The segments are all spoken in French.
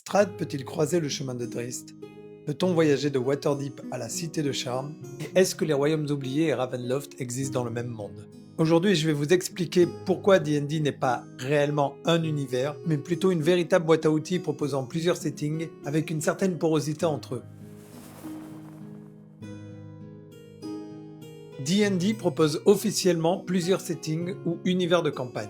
Strahd peut-il croiser le chemin de Drizzt? Peut-on voyager de Waterdeep à la Cité de Charme? Et est-ce que les Royaumes Oubliés et Ravenloft existent dans le même monde? Aujourd'hui, je vais vous expliquer pourquoi D&D n'est pas réellement un univers, mais plutôt une véritable boîte à outils proposant plusieurs settings avec une certaine porosité entre eux. D&D propose officiellement plusieurs settings ou univers de campagne.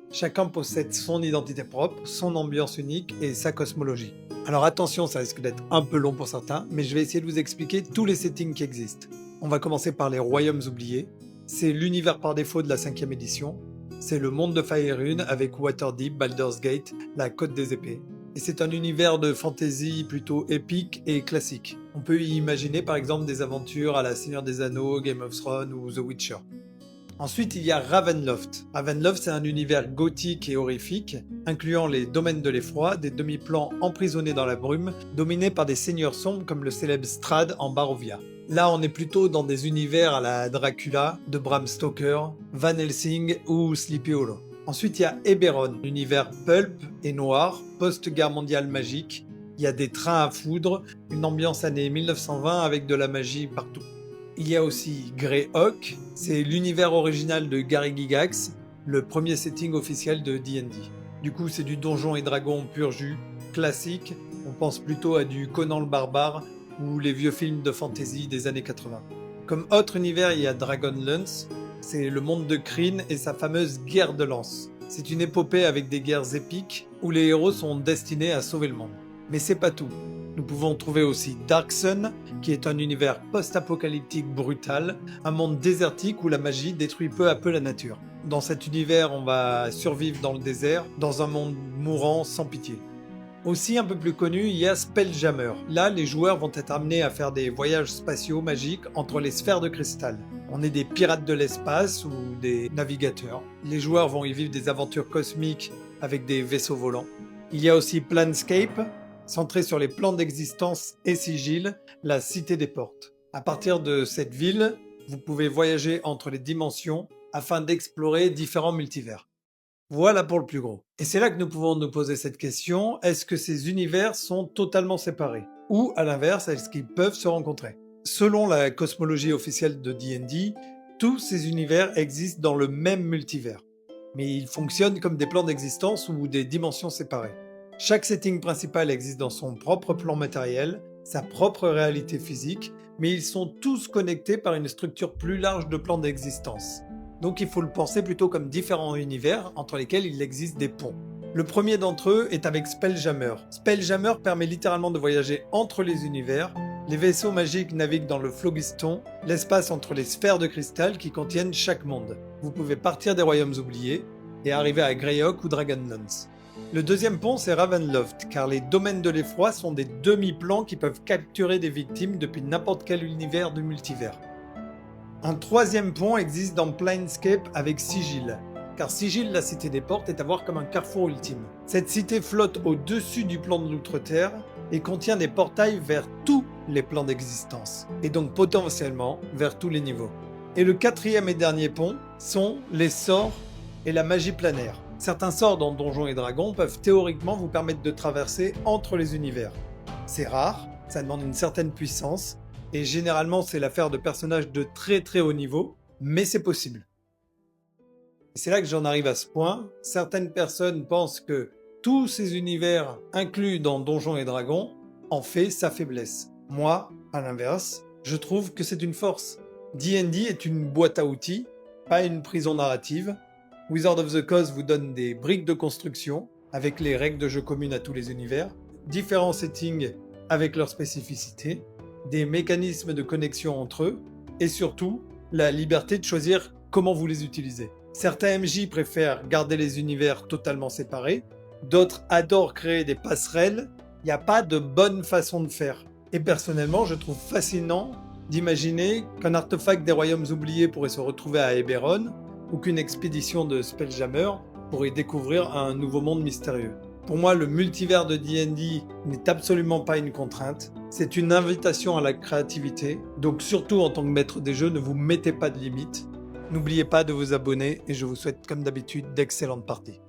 Chacun possède son identité propre, son ambiance unique et sa cosmologie. Alors attention, ça risque d'être un peu long pour certains, mais je vais essayer de vous expliquer tous les settings qui existent. On va commencer par les Royaumes Oubliés. C'est l'univers par défaut de la 5e édition. C'est le monde de Faerûn avec Waterdeep, Baldur's Gate, la Côte des Épées. Et c'est un univers de fantasy plutôt épique et classique. On peut y imaginer par exemple des aventures à la Seigneur des Anneaux, Game of Thrones ou The Witcher. Ensuite, il y a Ravenloft. Ravenloft, c'est un univers gothique et horrifique, incluant les domaines de l'effroi, des demi-plans emprisonnés dans la brume, dominés par des seigneurs sombres comme le célèbre Strahd en Barovia. Là, on est plutôt dans des univers à la Dracula, de Bram Stoker, Van Helsing ou Sleepy Hollow. Ensuite, il y a Eberron, l'univers pulp et noir, post-guerre mondiale magique. Il y a des trains à foudre, une ambiance année 1920 avec de la magie partout. Il y a aussi Greyhawk, c'est l'univers original de Gary Gygax, le premier setting officiel de D&D. Du coup, c'est du donjon et dragon pur jus, classique, on pense plutôt à du Conan le barbare ou les vieux films de fantasy des années 80. Comme autre univers, il y a Dragonlance, c'est le monde de Kryn et sa fameuse guerre de lance. C'est une épopée avec des guerres épiques où les héros sont destinés à sauver le monde. Mais c'est pas tout. Nous pouvons trouver aussi Dark Sun, qui est un univers post-apocalyptique brutal, un monde désertique où la magie détruit peu à peu la nature. Dans cet univers, on va survivre dans le désert, dans un monde mourant sans pitié. Aussi un peu plus connu, il y a Spelljammer. Là, les joueurs vont être amenés à faire des voyages spatiaux magiques entre les sphères de cristal. On est des pirates de l'espace ou des navigateurs. Les joueurs vont y vivre des aventures cosmiques avec des vaisseaux volants. Il y a aussi Planescape, centré sur les plans d'existence et sigil, la Cité des Portes. À partir de cette ville, vous pouvez voyager entre les dimensions afin d'explorer différents multivers. Voilà pour le plus gros. Et c'est là que nous pouvons nous poser cette question, est-ce que ces univers sont totalement séparés? Ou à l'inverse, est-ce qu'ils peuvent se rencontrer? Selon la cosmologie officielle de D&D, tous ces univers existent dans le même multivers. Mais ils fonctionnent comme des plans d'existence ou des dimensions séparées. Chaque setting principal existe dans son propre plan matériel, sa propre réalité physique, mais ils sont tous connectés par une structure plus large de plans d'existence. Donc il faut le penser plutôt comme différents univers entre lesquels il existe des ponts. Le premier d'entre eux est avec Spelljammer. Spelljammer permet littéralement de voyager entre les univers. Les vaisseaux magiques naviguent dans le phlogiston, l'espace entre les sphères de cristal qui contiennent chaque monde. Vous pouvez partir des Royaumes Oubliés et arriver à Greyhawk ou Dragonlance. Le deuxième pont, c'est Ravenloft, car les domaines de l'effroi sont des demi-plans qui peuvent capturer des victimes depuis n'importe quel univers du multivers. Un troisième pont existe dans Planescape avec Sigil, car Sigil, la Cité des Portes, est à voir comme un carrefour ultime. Cette cité flotte au-dessus du plan de l'Outre-Terre et contient des portails vers tous les plans d'existence, et donc potentiellement vers tous les niveaux. Et le quatrième et dernier pont sont les sorts et la magie planaire. Certains sorts dans Donjons et Dragons peuvent théoriquement vous permettre de traverser entre les univers. C'est rare, ça demande une certaine puissance, et généralement c'est l'affaire de personnages de très très haut niveau, mais c'est possible. Et c'est là que j'en arrive à ce point, certaines personnes pensent que tous ces univers inclus dans Donjons et Dragons en fait sa faiblesse. Moi, à l'inverse, je trouve que c'est une force. D&D est une boîte à outils, pas une prison narrative. Wizard of the Coast vous donne des briques de construction avec les règles de jeu communes à tous les univers, différents settings avec leurs spécificités, des mécanismes de connexion entre eux et surtout la liberté de choisir comment vous les utilisez. Certains MJ préfèrent garder les univers totalement séparés, d'autres adorent créer des passerelles, il n'y a pas de bonne façon de faire. Et personnellement, je trouve fascinant d'imaginer qu'un artefact des Royaumes Oubliés pourrait se retrouver à Eberron ou qu'une expédition de Spelljammer pourrait découvrir un nouveau monde mystérieux. Pour moi, le multivers de D&D n'est absolument pas une contrainte, c'est une invitation à la créativité, donc surtout en tant que maître des jeux, ne vous mettez pas de limites. N'oubliez pas de vous abonner et je vous souhaite comme d'habitude d'excellentes parties.